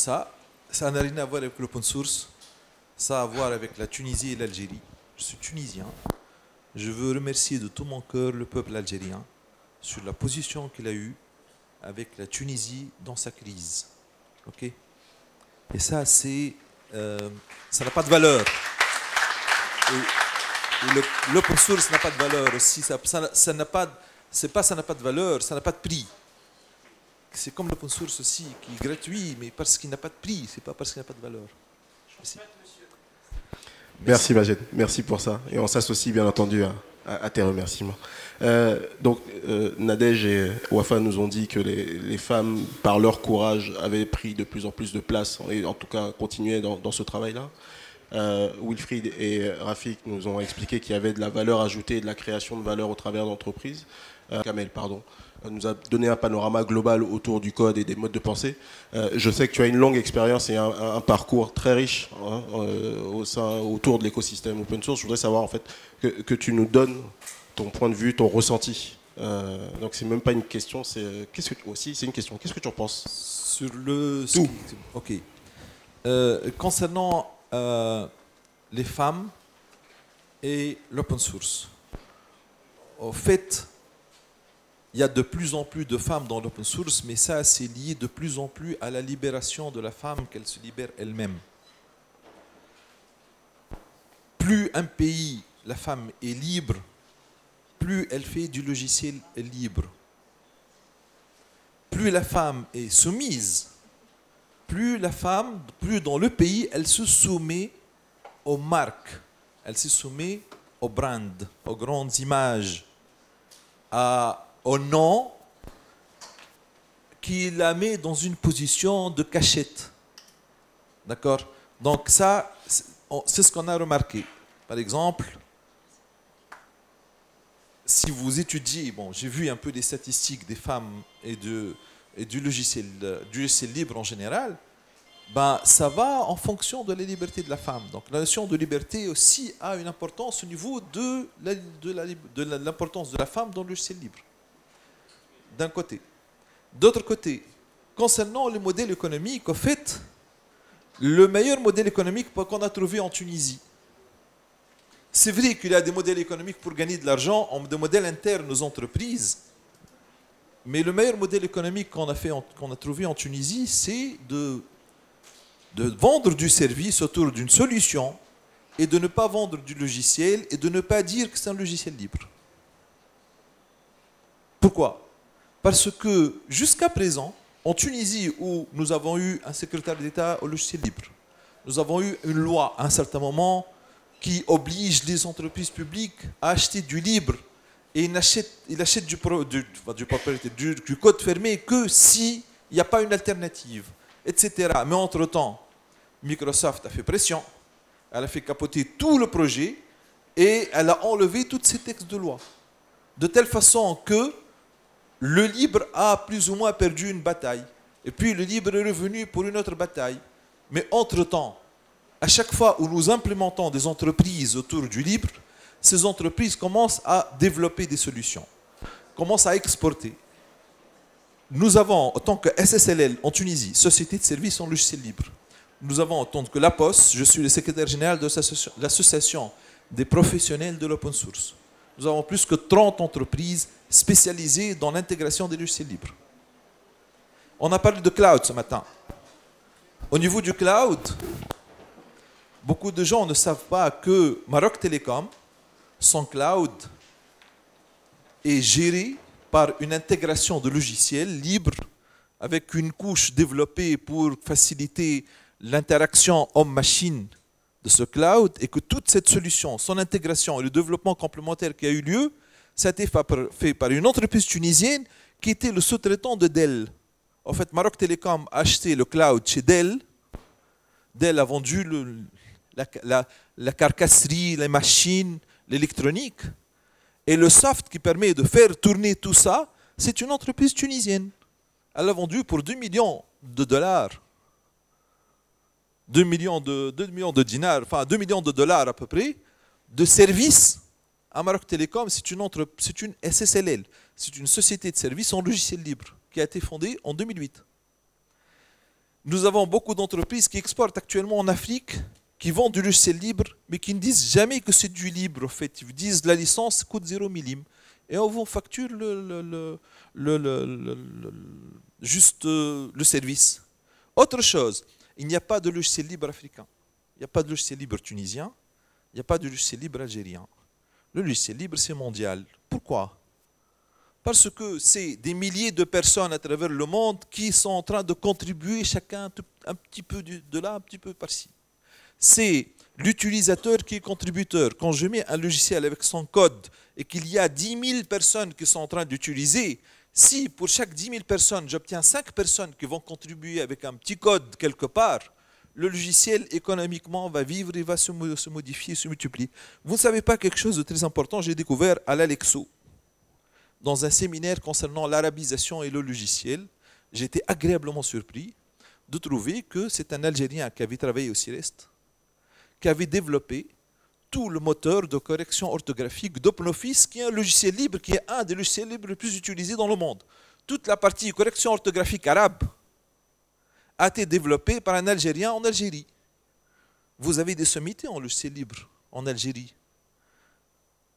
ça n'a rien à voir avec l'open source, ça a à voir avec la Tunisie et l'Algérie. Je suis tunisien. Je veux remercier de tout mon cœur le peuple algérien sur la position qu'il a eue avec la Tunisie dans sa crise. Ok? Et ça, ça n'a pas de valeur. Et l'open source n'a pas de valeur aussi. Ça n'a pas de valeur, ça n'a pas de prix. C'est comme l'open source aussi, qui est gratuit, mais parce qu'il n'a pas de prix, c'est pas parce qu'il n'a pas de valeur. Merci. Merci Majed, merci pour ça. Et on s'associe bien entendu à tes remerciements. Nadège et Wafa nous ont dit que les femmes, par leur courage, avaient pris de plus en plus de place, et en tout cas continuaient dans ce travail-là. Wilfried et Rafik nous ont expliqué qu'il y avait de la valeur ajoutée et de la création de valeur au travers d'entreprises. Kamel, pardon, nous a donné un panorama global autour du code et des modes de pensée. Je sais que tu as une longue expérience et un parcours très riche autour de l'écosystème open source. Je voudrais savoir en fait que tu nous donnes ton point de vue, ton ressenti. Donc c'est même pas une question, c'est une question. Qu'est-ce que tu en penses sur le tout? Ok. Concernant les femmes et l'open source. Au fait, il y a de plus en plus de femmes dans l'open source, mais ça, c'est lié de plus en plus à la libération de la femme, qu'elle se libère elle-même. Plus un pays, la femme est libre, plus elle fait du logiciel libre. Plus la femme est soumise, plus dans le pays, elle se soumet aux marques, elle se soumet aux brands, aux grandes images, au nom qui la met dans une position de cachette. D'accord? Donc ça, c'est ce qu'on a remarqué. Par exemple, si vous étudiez, j'ai vu un peu des statistiques des femmes et du logiciel libre en général, ça va en fonction de la liberté de la femme. Donc la notion de liberté aussi a une importance au niveau de l'importance de la femme dans le logiciel libre. D'un côté. D'autre côté, concernant le modèle économique, en fait, le meilleur modèle économique qu'on a trouvé en Tunisie. C'est vrai qu'il y a des modèles économiques pour gagner de l'argent, des modèles internes aux entreprises, mais le meilleur modèle économique qu'on a trouvé en Tunisie, c'est de vendre du service autour d'une solution et de ne pas vendre du logiciel et de ne pas dire que c'est un logiciel libre. Pourquoi ? Parce que jusqu'à présent, en Tunisie, où nous avons eu un secrétaire d'État au logiciel libre, nous avons eu une loi à un certain moment qui oblige les entreprises publiques à acheter du libre et il achète du code fermé que s'il n'y a pas une alternative, etc. Mais entre-temps, Microsoft a fait pression, elle a fait capoter tout le projet et elle a enlevé tous ces textes de loi. De telle façon que le libre a plus ou moins perdu une bataille. Et puis le libre est revenu pour une autre bataille. Mais entre-temps, à chaque fois où nous implémentons des entreprises autour du libre, ces entreprises commencent à développer des solutions, commencent à exporter. Nous avons, en tant que SSLL en Tunisie, Société de services en logiciel libre, nous avons, en tant que la Poste, je suis le secrétaire général de l'association des professionnels de l'open source. Nous avons plus que 30 entreprises spécialisées dans l'intégration des logiciels libres. On a parlé de cloud ce matin. Au niveau du cloud, beaucoup de gens ne savent pas que Maroc Telecom, son cloud, est géré par une intégration de logiciels libres avec une couche développée pour faciliter l'interaction homme-machine de ce cloud et que toute cette solution, son intégration et le développement complémentaire qui a eu lieu, ça a été fait par une entreprise tunisienne qui était le sous-traitant de Dell. En fait, Maroc Telecom a acheté le cloud chez Dell. Dell a vendu la carcasserie, les machines, l'électronique. Et le soft qui permet de faire tourner tout ça, c'est une entreprise tunisienne. Elle l'a vendu pour 2 millions de dollars. 2 millions de dinars, enfin 2 millions de dollars à peu près, de services à Maroc Telecom. C'est une SSLL, c'est une société de services en logiciel libre qui a été fondée en 2008. Nous avons beaucoup d'entreprises qui exportent actuellement en Afrique, qui vendent du logiciel libre, mais qui ne disent jamais que c'est du libre. En fait, ils disent la licence coûte 0 millime. Et on vous facture juste le service. Autre chose, il n'y a pas de logiciel libre africain. Il n'y a pas de logiciel libre tunisien. Il n'y a pas de logiciel libre algérien. Le logiciel libre, c'est mondial. Pourquoi? Parce que c'est des milliers de personnes à travers le monde qui sont en train de contribuer chacun un petit peu de là, un petit peu par-ci. C'est l'utilisateur qui est contributeur. Quand je mets un logiciel avec son code et qu'il y a 10 000 personnes qui sont en train d'utiliser, si pour chaque 10 000 personnes, j'obtiens 5 personnes qui vont contribuer avec un petit code quelque part, le logiciel économiquement va vivre et va se modifier, se multiplier. Vous ne savez pas quelque chose de très important, j'ai découvert à l'Alexo, dans un séminaire concernant l'arabisation et le logiciel. J'ai été agréablement surpris de trouver que c'est un Algérien qui avait travaillé au CIREST, qui avait développé tout le moteur de correction orthographique d'OpenOffice, qui est un logiciel libre, qui est un des logiciels libres les plus utilisés dans le monde. Toute la partie correction orthographique arabe a été développée par un Algérien en Algérie. Vous avez des sommités en logiciel libre en Algérie.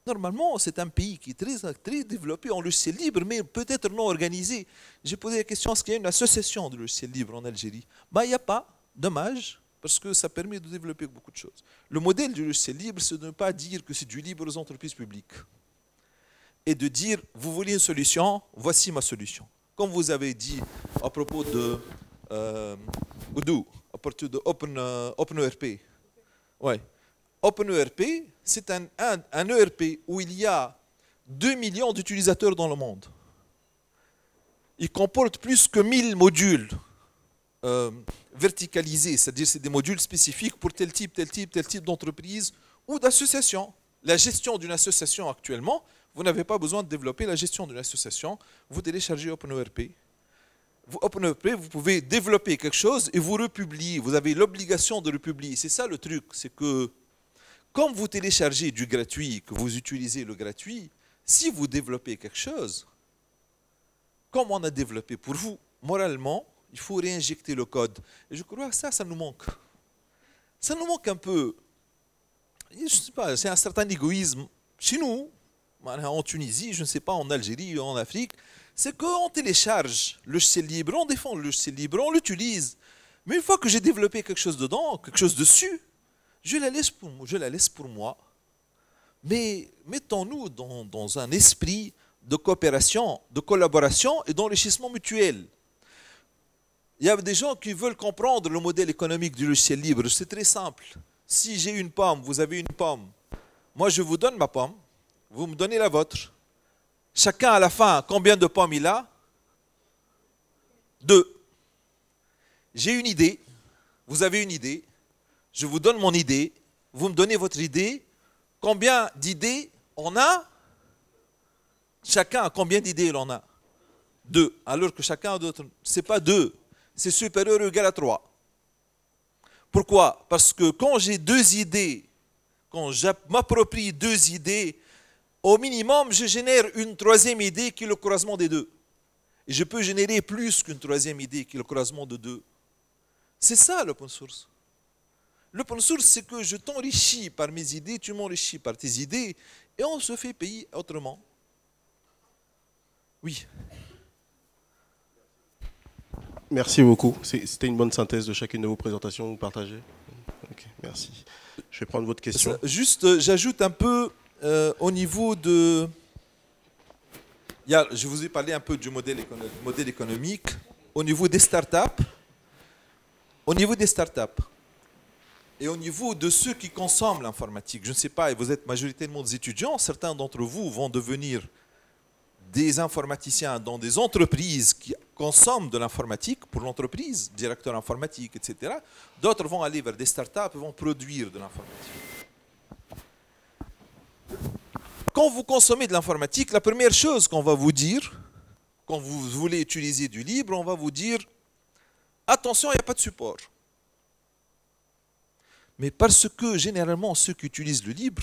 Normalement, c'est un pays qui est très développé en logiciel libre, mais peut-être non organisé. J'ai posé la question, est-ce qu'il y a une association de logiciel libre en Algérie? Il n'y a pas, dommage, parce que ça permet de développer beaucoup de choses. Le modèle du logiciel libre, c'est de ne pas dire que c'est du libre aux entreprises publiques. Et de dire, vous voulez une solution, voici ma solution. Comme vous avez dit à propos de Odoo, à partir de OpenERP. Ouais. OpenERP, c'est un ERP où il y a 2 millions d'utilisateurs dans le monde. Il comporte plus que 1000 modules verticalisés, c'est-à-dire c'est des modules spécifiques pour tel type d'entreprise ou d'association. La gestion d'une association actuellement, vous n'avez pas besoin de développer la gestion d'une association, vous téléchargez OpenERP. OpenERP, vous pouvez développer quelque chose et vous republier. Vous avez l'obligation de le publier. C'est ça le truc, c'est que comme vous téléchargez du gratuit, que vous utilisez le gratuit, si vous développez quelque chose, comme on a développé pour vous, moralement, il faut réinjecter le code. Et je crois que ça nous manque. Ça nous manque un peu. Je ne sais pas, c'est un certain égoïsme chez nous, en Tunisie, je ne sais pas, en Algérie, en Afrique. C'est qu'on télécharge le logiciel libre, on défend le logiciel libre, on l'utilise. Mais une fois que j'ai développé quelque chose dedans, quelque chose dessus, je la laisse pour moi. Mais mettons-nous dans un esprit de coopération, de collaboration et d'enrichissement mutuel. Il y a des gens qui veulent comprendre le modèle économique du logiciel libre. C'est très simple. Si j'ai une pomme, vous avez une pomme. Moi, je vous donne ma pomme. Vous me donnez la vôtre. Chacun à la fin, combien de pommes il a? 2. J'ai une idée. Vous avez une idée. Je vous donne mon idée. Vous me donnez votre idée. Combien d'idées on a? Chacun, combien d'idées il en a? 2. Alors que chacun d'autre, ce n'est pas 2. C'est supérieur ou égal à 3. Pourquoi? Parce que quand j'ai 2 idées, quand je m'approprie 2 idées, au minimum, je génère une 3e idée qui est le croisement des 2. Et je peux générer plus qu'une 3e idée qui est le croisement de 2. C'est ça l'open source. L'open source, c'est que je t'enrichis par mes idées, tu m'enrichis par tes idées, et on se fait payer autrement. Oui. Merci beaucoup. C'était une bonne synthèse de chacune de vos présentations, vous partagez. Ok, merci. Je vais prendre votre question. Juste, j'ajoute un peu au niveau de... je vous ai parlé un peu du modèle économique. Au niveau des startups, et au niveau de ceux qui consomment l'informatique, je ne sais pas, et vous êtes majoritairement des étudiants, certains d'entre vous vont devenir des informaticiens dans des entreprises qui consomment de l'informatique pour l'entreprise, directeur informatique, etc. D'autres vont aller vers des startups et vont produire de l'informatique. Quand vous consommez de l'informatique, la première chose qu'on va vous dire, quand vous voulez utiliser du libre, on va vous dire attention, il n'y a pas de support. Mais parce que généralement ceux qui utilisent le libre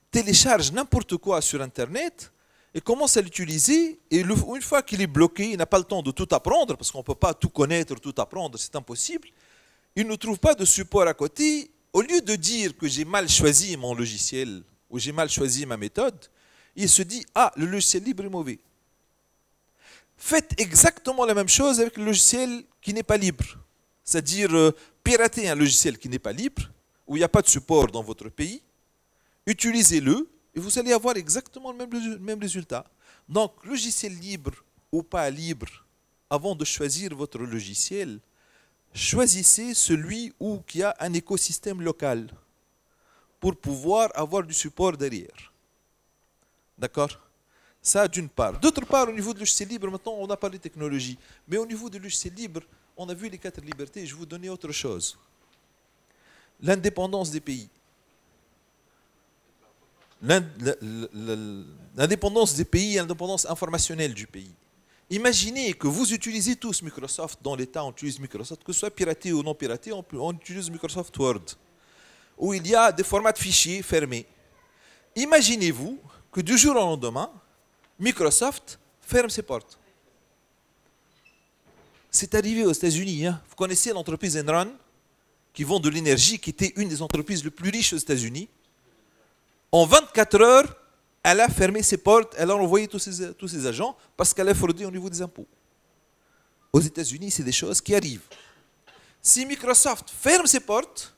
téléchargent n'importe quoi sur Internet il commence à l'utiliser, et une fois qu'il est bloqué, il n'a pas le temps de tout apprendre, parce qu'on ne peut pas tout connaître, tout apprendre, c'est impossible. Il ne trouve pas de support à côté. Au lieu de dire que j'ai mal choisi mon logiciel, ou j'ai mal choisi ma méthode, il se dit, ah, le logiciel libre est mauvais. Faites exactement la même chose avec le logiciel qui n'est pas libre. C'est-à-dire, pirater un logiciel qui n'est pas libre, où il n'y a pas de support dans votre pays, utilisez-le, et vous allez avoir exactement le même résultat. Donc, logiciel libre ou pas libre, avant de choisir votre logiciel, choisissez celui qui a un écosystème local pour pouvoir avoir du support derrière. D'accord? Ça, d'une part. D'autre part, au niveau du logiciel libre, maintenant, on a parlé de technologie. Mais au niveau du logiciel libre, on a vu les 4 libertés. Je vais vous donner autre chose. L'indépendance des pays. L'indépendance des pays et l'indépendance informationnelle du pays. Imaginez que vous utilisez tous Microsoft, dans l'État on utilise Microsoft, que ce soit piraté ou non piraté, on utilise Microsoft Word, où il y a des formats de fichiers fermés. Imaginez-vous que du jour au lendemain, Microsoft ferme ses portes. C'est arrivé aux États-Unis. Hein. Vous connaissez l'entreprise Enron, qui vend de l'énergie, qui était une des entreprises les plus riches aux États-Unis. En 24 heures, elle a fermé ses portes, elle a envoyé tous ses agents parce qu'elle a fraudé au niveau des impôts. Aux États-Unis, c'est des choses qui arrivent. Si Microsoft ferme ses portes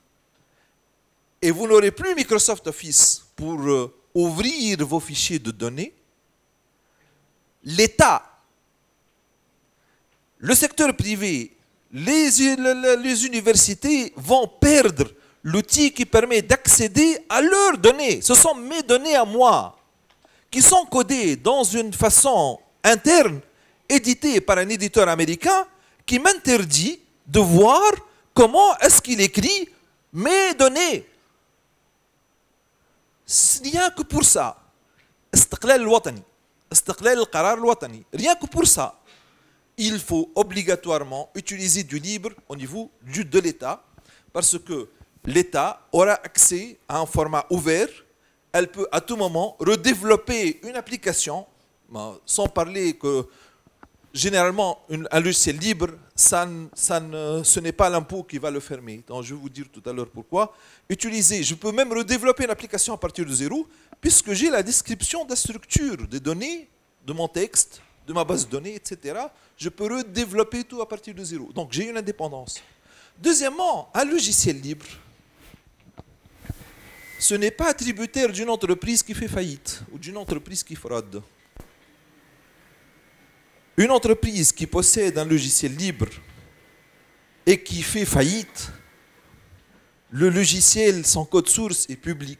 et vous n'aurez plus Microsoft Office pour ouvrir vos fichiers de données, l'État, le secteur privé, les universités vont perdre l'outil qui permet d'accéder à leurs données. Ce sont mes données à moi, qui sont codées dans une façon interne, éditée par un éditeur américain, qui m'interdit de voir comment est-ce qu'il écrit mes données. Rien que pour ça. استقلال الوطني. استقلال القرار الوطني. Rien que pour ça. Il faut obligatoirement utiliser du libre au niveau de l'État, parce que l'État aura accès à un format ouvert. Elle peut à tout moment redévelopper une application, sans parler que généralement un logiciel libre, ce n'est pas l'impôt qui va le fermer. Donc, je vais vous dire tout à l'heure pourquoi. Je peux même redévelopper une application à partir de zéro, puisque j'ai la description de la structure des données, de mon texte, de ma base de données, etc. Je peux redévelopper tout à partir de zéro. Donc j'ai une indépendance. Deuxièmement, un logiciel libre, ce n'est pas tributaire d'une entreprise qui fait faillite ou d'une entreprise qui fraude. Une entreprise qui possède un logiciel libre et qui fait faillite, le logiciel, son code source est public.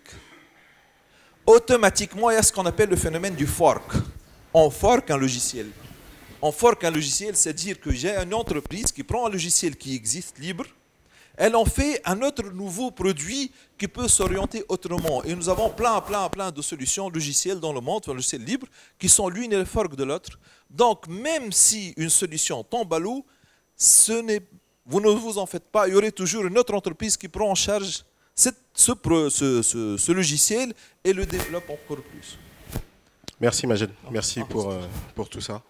Automatiquement, il y a ce qu'on appelle le phénomène du fork. On fork un logiciel. On fork un logiciel, c'est-à-dire que j'ai une entreprise qui prend un logiciel qui existe libre, elle en fait un autre nouveau produit qui peut s'orienter autrement. Et nous avons plein de solutions logicielles dans le monde, logiciels libres, qui sont l'une et le fork de l'autre. Donc, même si une solution tombe à l'eau, vous ne vous en faites pas, il y aurait toujours une autre entreprise qui prend en charge ce logiciel et le développe encore plus. Merci Majed, merci pour tout ça.